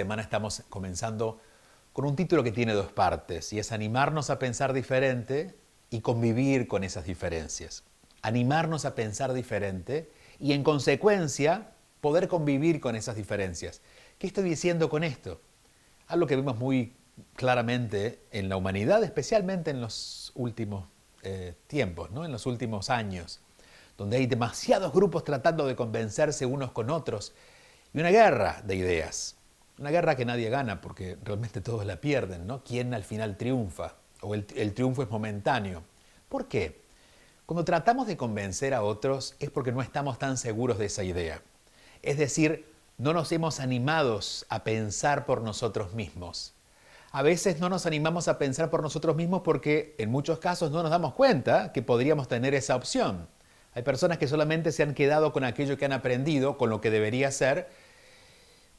semana estamos comenzando con un título que tiene dos partes, y es animarnos a pensar diferente y convivir con esas diferencias. Animarnos a pensar diferente y, en consecuencia, poder convivir con esas diferencias. ¿Qué estoy diciendo con esto? Algo que vemos muy claramente en la humanidad, especialmente en los últimos tiempos, ¿no? En los últimos años, donde hay demasiados grupos tratando de convencerse unos con otros y una guerra de ideas. Una guerra que nadie gana porque realmente todos la pierden, ¿no? ¿Quién al final triunfa? O el triunfo es momentáneo. ¿Por qué? Cuando tratamos de convencer a otros es porque no estamos tan seguros de esa idea. Es decir, no nos hemos animados a pensar por nosotros mismos. A veces no nos animamos a pensar por nosotros mismos porque en muchos casos no nos damos cuenta que podríamos tener esa opción. Hay personas que solamente se han quedado con aquello que han aprendido, con lo que debería ser,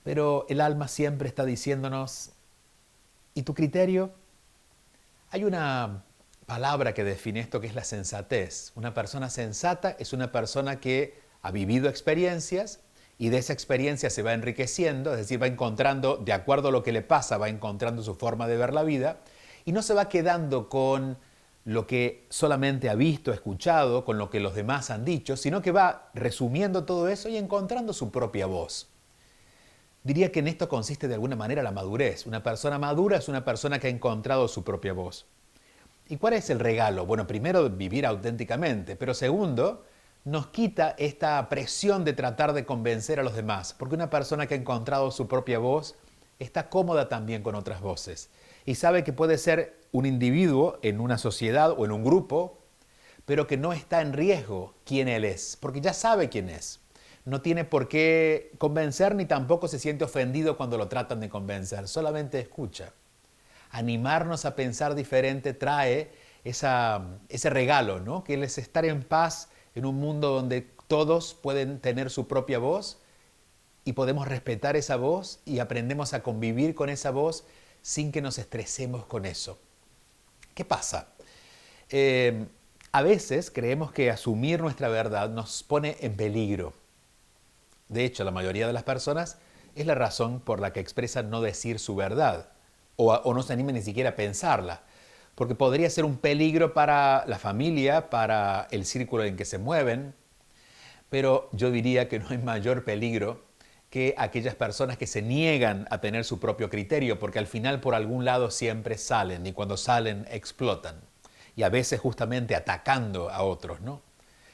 pero el alma siempre está diciéndonos, ¿y tu criterio? Hay una palabra que define esto, que es la sensatez. Una persona sensata es una persona que ha vivido experiencias y de esa experiencia se va enriqueciendo, es decir, va encontrando, de acuerdo a lo que le pasa, va encontrando su forma de ver la vida y no se va quedando con lo que solamente ha visto, escuchado, con lo que los demás han dicho, sino que va resumiendo todo eso y encontrando su propia voz. Diría que en esto consiste de alguna manera la madurez. Una persona madura es una persona que ha encontrado su propia voz. ¿Y cuál es el regalo? Bueno, primero, vivir auténticamente, pero segundo, nos quita esta presión de tratar de convencer a los demás, porque una persona que ha encontrado su propia voz está cómoda también con otras voces y sabe que puede ser un individuo en una sociedad o en un grupo, pero que no está en riesgo quién él es, porque ya sabe quién es. No tiene por qué convencer ni tampoco se siente ofendido cuando lo tratan de convencer, solamente escucha. Animarnos a pensar diferente trae ese regalo, ¿no? Que es estar en paz en un mundo donde todos pueden tener su propia voz y podemos respetar esa voz y aprendemos a convivir con esa voz sin que nos estresemos con eso. ¿Qué pasa? A veces creemos que asumir nuestra verdad nos pone en peligro. De hecho, la mayoría de las personas es la razón por la que expresan no decir su verdad o no se animan ni siquiera a pensarla, porque podría ser un peligro para la familia, para el círculo en que se mueven, pero yo diría que no hay mayor peligro que aquellas personas que se niegan a tener su propio criterio, porque al final por algún lado siempre salen y cuando salen explotan, y a veces justamente atacando a otros, ¿no?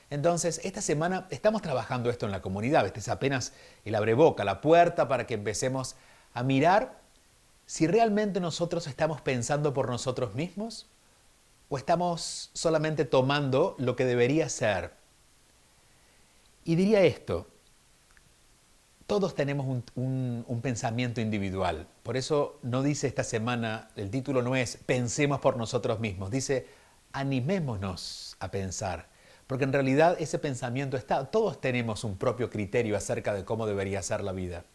Entonces, esta semana estamos trabajando esto en la comunidad. Este es apenas el abreboca, la puerta para que empecemos a mirar si realmente nosotros estamos pensando por nosotros mismos o estamos solamente tomando lo que debería ser. Y diría esto, todos tenemos un pensamiento individual. Por eso no dice esta semana, el título no es pensemos por nosotros mismos, dice animémonos a pensar. Porque en realidad ese pensamiento está, todos tenemos un propio criterio acerca de cómo debería ser la vida.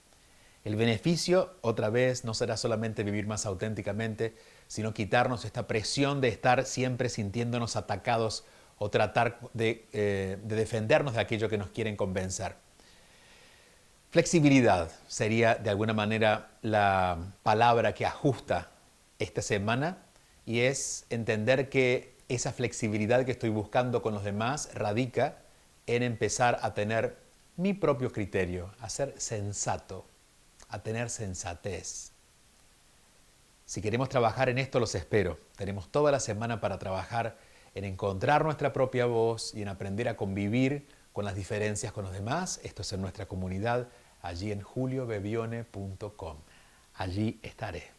El beneficio, otra vez, no será solamente vivir más auténticamente, sino quitarnos esta presión de estar siempre sintiéndonos atacados o tratar de defendernos de aquello que nos quieren convencer. Flexibilidad sería de alguna manera la palabra que ajusta esta semana y es entender que esa flexibilidad que estoy buscando con los demás radica en empezar a tener mi propio criterio, a ser sensato, a tener sensatez. Si queremos trabajar en esto, los espero. Tenemos toda la semana para trabajar en encontrar nuestra propia voz y en aprender a convivir con las diferencias con los demás. Esto es en nuestra comunidad, allí en juliobebione.com. Allí estaré.